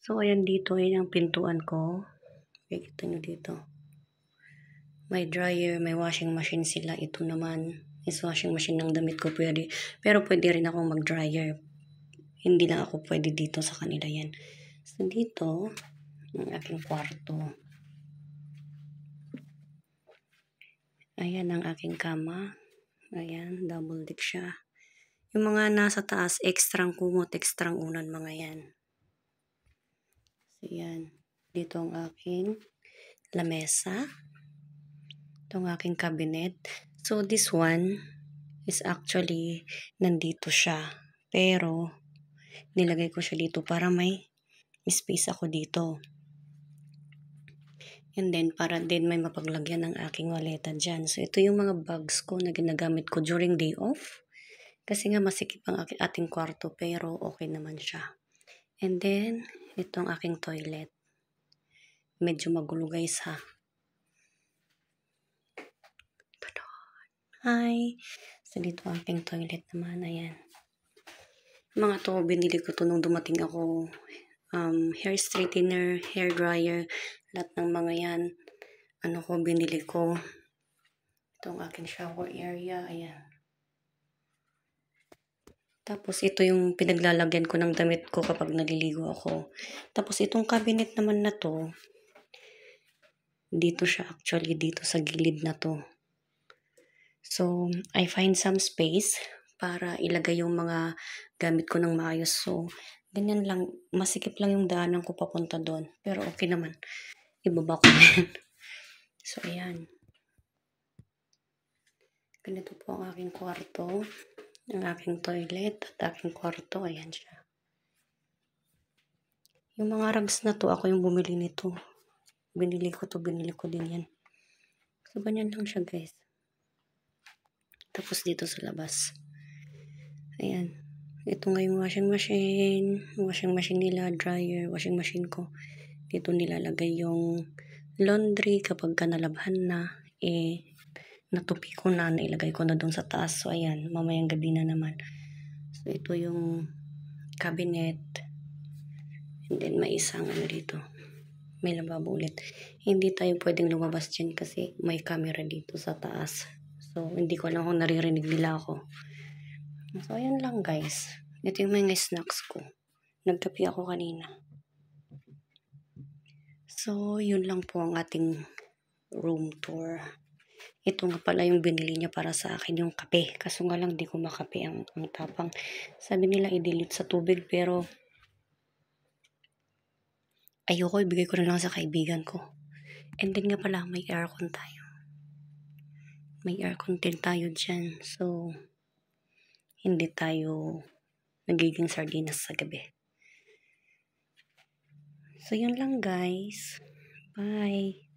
So, ayan dito, yun ang pintuan ko. Kita nyo dito. May dryer, may washing machine sila. Ito naman is washing machine ng damit ko pwede. Pero pwede rin akong mag-dryer. Hindi lang ako pwede dito sa kanila yan. So, dito, ang aking kwarto. Ayan ang aking kama. Ayan, double deck siya. Yung mga nasa taas, ekstrang kumot, ekstrang unan, mga yan. So, yan. Dito ang aking lamesa. Ito ang aking cabinet. So, this one is actually nandito siya. Pero, nilagay ko siya dito para may space ako dito. And then, para din may mapaglagyan ng aking waleta dyan. So, ito yung mga bags ko na ginagamit ko during day off. Kasi nga masikip ang ating kwarto, pero okay naman siya. And then, itong aking toilet. Medyo magulo guys ha. Hi! So, dito ang aking toilet naman. Ayan. Mga to, binili ko to nung dumating ako. Hair straightener, hair dryer, lahat ng mga yan. Ano ko, binili ko. Itong aking shower area. Ayan. Tapos, ito yung pinaglalagyan ko ng damit ko kapag naliligo ako. Tapos, itong cabinet naman na to, dito siya actually, dito sa gilid na to. So, I find some space para ilagay yung mga gamit ko ng maayos. So, ganyan lang. Masikip lang yung daanan ko papunta doon. Pero okay naman. Ibaba ko yan. So, ayan. Ganito po ang aking kwarto. Ang aking toilet at aking kwarto. Ayan siya. Yung mga rugs na to, ako yung bumili nito. Binili ko to, binili ko din yan. So, ganyan lang siya guys. Tapos dito sa labas. Ayan. Ito nga yung washing machine. Washing machine nila, dryer, washing machine ko. Dito nilalagay yung laundry kapag ka nalabhan na. Natupi ko na, nailagay ko na doon sa taas. So, ayan. Mamayang gabi na naman. So, ito yung cabinet. And then, may isang ano dito. May lababo ulit. Hindi tayo pwedeng lumabas dyan kasi may camera dito sa taas. So, hindi ko alam kung naririnig nila ako. So, ayan lang guys. Ito yung mga snacks ko. Nagkape ako kanina. So, yun lang po ang ating room tour. Ito nga pala yung binili niya para sa akin, yung kape. Kaso nga lang, di ko makape ang tapang. Sabi nila, i-dilute sa tubig, pero ayoko, ibigay ko na lang sa kaibigan ko. And then nga pala, may aircon tayo. May aircon din tayo dyan. So, hindi tayo nagiging sardinas sa gabi. So, yun lang guys. Bye!